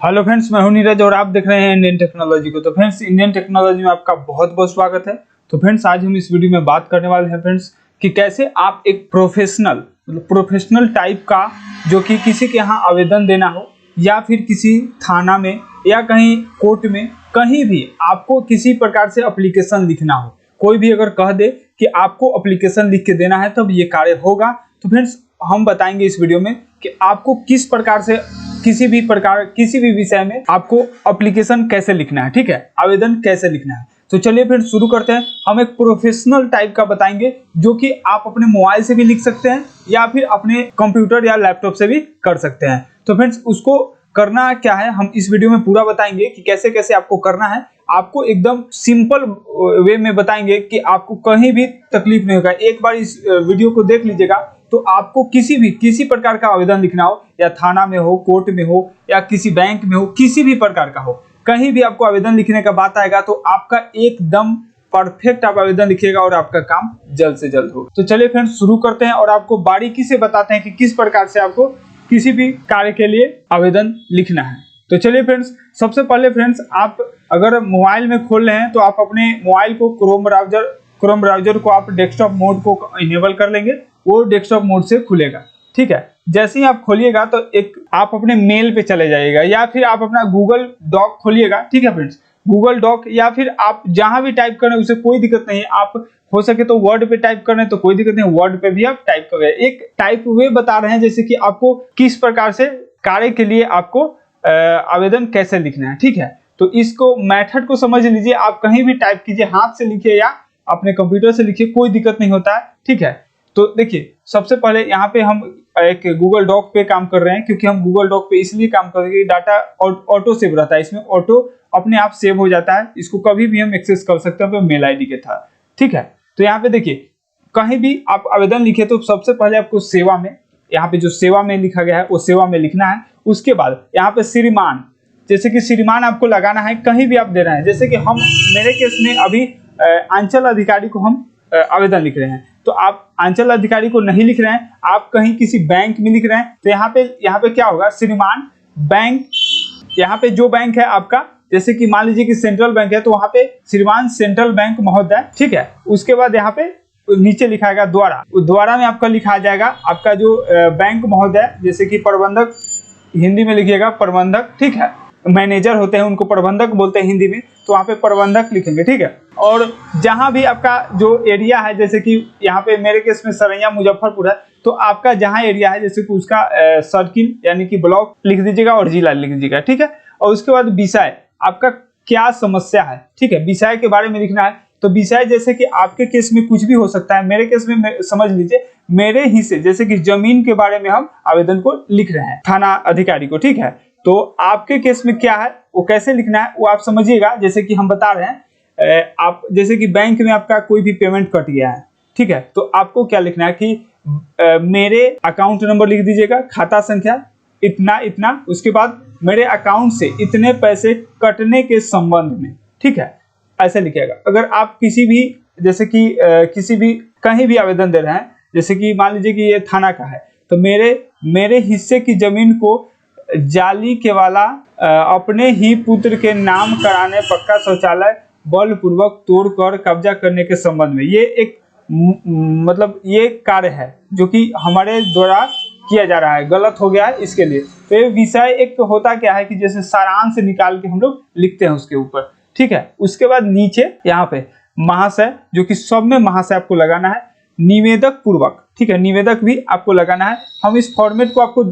Hello friends, मैं हूं नीरज और आप देख रहे हैं इंडियन टेक्नोलॉजी को। तो फ्रेंड्स, इंडियन टेक्नोलॉजी में आपका बहुत बहुत स्वागत है। तो फ्रेंड्स, आज हम इस वीडियो में बात करने वाले हैं फ्रेंड्स कि कैसे आप एक प्रोफेशनल टाइप का जो कि किसी के यहाँ आवेदन देना हो या फिर किसी थाना में या कहीं कोर्ट में, कहीं भी आपको किसी प्रकार से एप्लीकेशन लिखना हो, कोई भी अगर कह दे कि आपको एप्लीकेशन लिख के देना है तब ये कार्य होगा। तो फ्रेंड्स, हम बताएंगे इस वीडियो में कि आपको किस प्रकार से किसी भी विषय में आपको एप्लीकेशन कैसे लिखना है, ठीक है, आवेदन कैसे लिखना है। तो चलिए फिर शुरू करते हैं। हम एक प्रोफेशनल टाइप का बताएंगे जो कि आप अपने मोबाइल से भी लिख सकते हैं या फिर अपने कंप्यूटर या लैपटॉप से भी कर सकते हैं। तो फ्रेंड्स, उसको करना क्या है हम इस वीडियो में पूरा बताएंगे कि कैसे कैसे आपको करना है। आपको एकदम सिंपल वे में बताएंगे कि आपको कहीं भी तकलीफ नहीं होगा। एक बार इस वीडियो को देख लीजिएगा तो आपको किसी प्रकार का आवेदन लिखना हो, या थाना में हो, कोर्ट में हो, या किसी बैंक में हो, किसी भी प्रकार का हो, कहीं भी आपको आवेदन लिखने का बात आएगा तो आपका एकदम परफेक्ट आप आवेदन लिखिएगा और आपका काम जल्द से जल्द हो। तो चलिए फ्रेंड्स, शुरू करते हैं और आपको बारीकी से बताते हैं कि किस प्रकार से आपको किसी भी कार्य के लिए आवेदन लिखना है। तो चलिए फ्रेंड्स, सबसे पहले फ्रेंड्स, आप अगर मोबाइल में खोल रहे हैं तो आप अपने मोबाइल को क्रोम ब्राउजर को आप डेस्कटॉप मोड को इनेबल कर लेंगे, वो डेस्कटॉप मोड से खुलेगा, ठीक है। जैसे ही आप खोलिएगा तो एक आप अपने मेल पे चले जाइएगा या फिर आप अपना गूगल डॉक खोलिएगा, ठीक है फ्रेंड्स, गूगल डॉक, या फिर आप जहां भी टाइप करें उसे कोई दिक्कत नहीं है। आप हो सके तो वर्ड पे टाइप करें तो कोई दिक्कत नहीं, वर्ड पे भी आप टाइप करें। एक टाइप वे बता रहे हैं जैसे कि आपको किस प्रकार से कार्य के लिए आपको आवेदन कैसे लिखना है, ठीक है। तो इसको मेथड को समझ लीजिए, आप कहीं भी टाइप कीजिए, हाथ से लिखिए या अपने कंप्यूटर से लिखिए, कोई दिक्कत नहीं होता है, ठीक है। तो देखिए, सबसे पहले यहाँ पे हम एक गूगल डॉक पे काम कर रहे हैं, क्योंकि हम गूगल डॉक पे इसलिए काम कर रहे हैं, डाटा ऑटो सेव रहता है, इसमें ऑटो अपने आप सेव हो जाता है, इसको कभी भी हम एक्सेस कर सकते हैं अपने मेल आईडी के था, ठीक है। तो यहाँ पे देखिए, कहीं भी आप आवेदन लिखे तो सबसे पहले आपको सेवा में, यहाँ पे जो सेवा में लिखा गया है वो सेवा में लिखना है। उसके बाद यहाँ पे श्रीमान, जैसे कि श्रीमान आपको लगाना है, कहीं भी आप दे रहे हैं। जैसे कि हम मेरे केस में अभी अंचल अधिकारी को हम आवेदन लिख रहे हैं, तो आप अंचल अधिकारी को नहीं लिख रहे हैं, आप कहीं किसी बैंक में लिख रहे हैं, तो यहाँ पे क्या होगा, श्रीमान बैंक, यहाँ पे जो बैंक है आपका, जैसे कि मान लीजिए कि सेंट्रल बैंक है तो वहां पे श्रीमान सेंट्रल बैंक महोदय, ठीक है। उसके बाद यहाँ पे नीचे लिखाएगा द्वारा में आपका लिखा जाएगा आपका जो बैंक महोदय, जैसे कि प्रबंधक, हिंदी में लिखिएगा प्रबंधक, ठीक है। मैनेजर होते हैं उनको प्रबंधक बोलते हैं हिंदी में, तो वहाँ पे प्रबंधक लिखेंगे, ठीक है। और जहाँ भी आपका जो एरिया है, जैसे कि यहाँ पे मेरे केस में सरैया मुजफ्फरपुर है, तो आपका जहाँ एरिया है जैसे कि उसका सर्किल यानी कि ब्लॉक लिख दीजिएगा और जिला लिख दीजिएगा, ठीक है। और उसके बाद विषय, आपका क्या समस्या है, ठीक है, विषय के बारे में लिखना है। तो विषय जैसे कि आपके केस में कुछ भी हो सकता है, मेरे केस में समझ लीजिए मेरे हिस्से, जैसे कि जमीन के बारे में हम आवेदन को लिख रहे हैं थाना अधिकारी को, ठीक है। तो आपके केस में क्या है वो कैसे लिखना है वो आप समझिएगा। जैसे कि हम बता रहे हैं, आप जैसे कि बैंक में आपका कोई भी पेमेंट कट गया है, ठीक है, तो आपको क्या लिखना है कि मेरे अकाउंट नंबर लिख दीजिएगा, खाता संख्या इतना इतना, उसके बाद मेरे अकाउंट से इतने पैसे कटने के संबंध में, ठीक है, ऐसे लिखिएगा। अगर आप किसी भी, जैसे कि किसी भी कहीं भी आवेदन दे रहे हैं, जैसे कि मान लीजिए कि ये थाना का है, तो मेरे हिस्से की जमीन को जाली के वाला अपने ही पुत्र के नाम कराने पक्का शौचालय बलपूर्वक तोड़कर कब्जा करने के संबंध में, ये एक मतलब ये कार्य है जो कि हमारे द्वारा किया जा रहा है, गलत हो गया है इसके लिए। तो ये विषय एक होता क्या है कि जैसे सारांश निकाल के हम लोग लिखते हैं उसके ऊपर, ठीक है। उसके बाद नीचे यहाँ पे महाशय, जो कि सब में महाशय आपको लगाना है, निवेदक पूर्वक, ठीक है, निवेदक भी आपको लगाना है। हम इस फॉर्मेट को आपको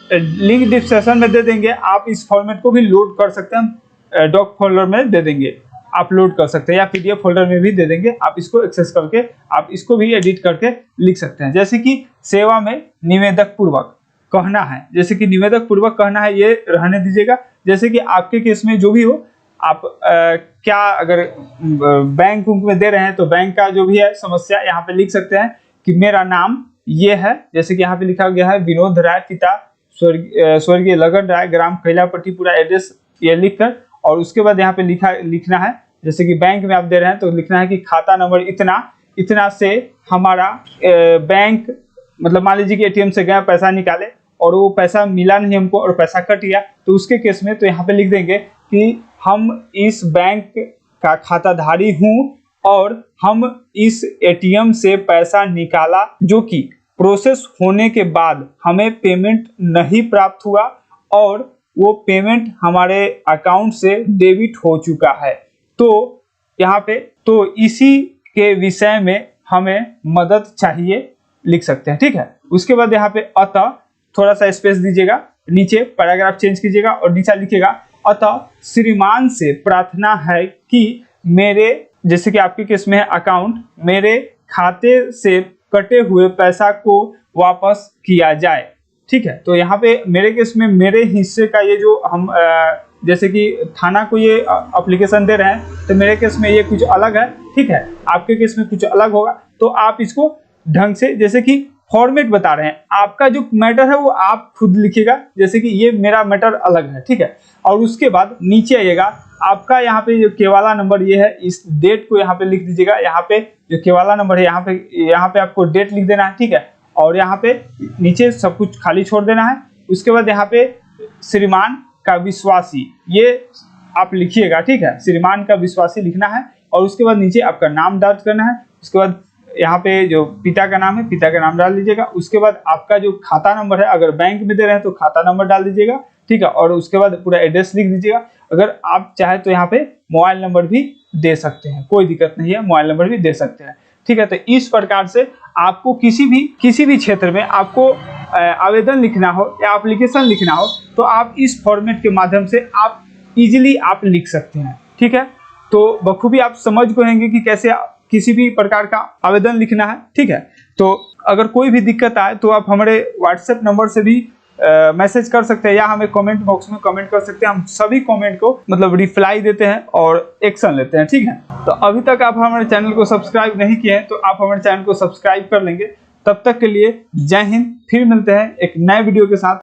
लिंक डिस्क्रिप्शन में दे देंगे, आप इस फॉर्मेट को भी लोड कर सकते हैं, डॉक फोल्डर में दे देंगे, आप लोड कर सकते हैं, या पीडीएफ फोल्डर में भी दे देंगे, आप इसको एक्सेस करके आप इसको भी एडिट करके लिख सकते हैं। जैसे कि सेवा में निवेदक पूर्वक कहना है, जैसे कि निवेदक पूर्वक कहना है, ये रहने दीजिएगा। जैसे कि आपके केस में जो भी हो, आप क्या अगर बैंक में दे रहे हैं तो बैंक का जो भी है समस्या यहाँ पे लिख सकते हैं कि मेरा नाम ये है, जैसे कि यहाँ पे लिखा गया है विनोद राय, पिता स्वर्गीय लगन राय, ग्राम कैलापट्टी, पूरा एड्रेस ये लिखकर, और उसके बाद यहाँ पे लिखना है, जैसे कि बैंक में आप दे रहे हैं तो लिखना है कि खाता नंबर इतना इतना से हमारा बैंक, मतलब मान लीजिए कि एटीएम से गए पैसा निकाले, और वो पैसा मिला नहीं हमको और पैसा कट गया, तो उसके केस में तो यहाँ पे लिख देंगे कि हम इस बैंक का खाताधारी हूँ और हम इस एटीएम से पैसा निकाला जो कि प्रोसेस होने के बाद हमें पेमेंट नहीं प्राप्त हुआ और वो पेमेंट हमारे अकाउंट से डेबिट हो चुका है। तो यहाँ पे तो इसी के विषय में हमें मदद चाहिए लिख सकते हैं, ठीक है। उसके बाद यहाँ पे अतः थोड़ा सा स्पेस दीजिएगा, नीचे पैराग्राफ चेंज कीजिएगा और नीचे लिखिएगा अतः श्रीमान से प्रार्थना है कि मेरे, जैसे कि आपके केस में है अकाउंट, मेरे खाते से कटे हुए पैसा को वापस किया जाए, ठीक है। तो यहाँ पे मेरे केस में मेरे हिस्से का ये जो हम जैसे कि थाना को ये एप्लीकेशन दे रहे हैं, तो मेरे केस में ये कुछ अलग है, ठीक है। आपके केस में कुछ अलग होगा, तो आप इसको ढंग से, जैसे कि फॉर्मेट बता रहे हैं, आपका जो मैटर है वो आप खुद लिखिएगा, जैसे कि ये मेरा मैटर अलग है, ठीक है। और उसके बाद नीचे आइएगा, आपका यहाँ पे जो केवाला नंबर ये है, इस डेट को यहाँ पे लिख दीजिएगा। यहाँ पे जो केवाला नंबर है यहाँ पे आपको डेट लिख देना है, ठीक है। और यहाँ पे नीचे सब कुछ खाली छोड़ देना है। उसके बाद यहाँ पे श्रीमान का विश्वासी ये आप लिखिएगा, ठीक है। श्रीमान का विश्वासी लिखना है और उसके बाद नीचे आपका नाम दर्ज करना है। उसके बाद यहाँ पे जो पिता का नाम है, पिता का नाम डाल दीजिएगा। उसके बाद आपका जो खाता नंबर है, अगर बैंक में दे रहे हैं तो खाता नंबर डाल दीजिएगा, ठीक है। और उसके बाद पूरा एड्रेस लिख दीजिएगा। अगर आप चाहे तो यहाँ पे मोबाइल नंबर भी दे सकते हैं, कोई दिक्कत नहीं है, मोबाइल नंबर भी दे सकते हैं, ठीक है। तो इस प्रकार से आपको किसी भी क्षेत्र में आपको आवेदन लिखना हो या एप्लीकेशन लिखना हो, तो आप इस फॉर्मेट के माध्यम से आप इजीली आप लिख सकते हैं, ठीक है। तो बखूबी आप समझ गएंगे कि कैसे किसी भी प्रकार का आवेदन लिखना है, ठीक है। तो अगर कोई भी दिक्कत आए तो आप हमारे व्हाट्सएप नंबर से भी मैसेज कर सकते हैं या हमें कमेंट बॉक्स में कमेंट कर सकते हैं। हम सभी कमेंट को मतलब रिप्लाई देते हैं और एक्शन लेते हैं, ठीक है। तो अभी तक आप हमारे चैनल को सब्सक्राइब नहीं किए हैं तो आप हमारे चैनल को सब्सक्राइब कर लेंगे। तब तक के लिए जय हिंद, फिर मिलते हैं एक नए वीडियो के साथ।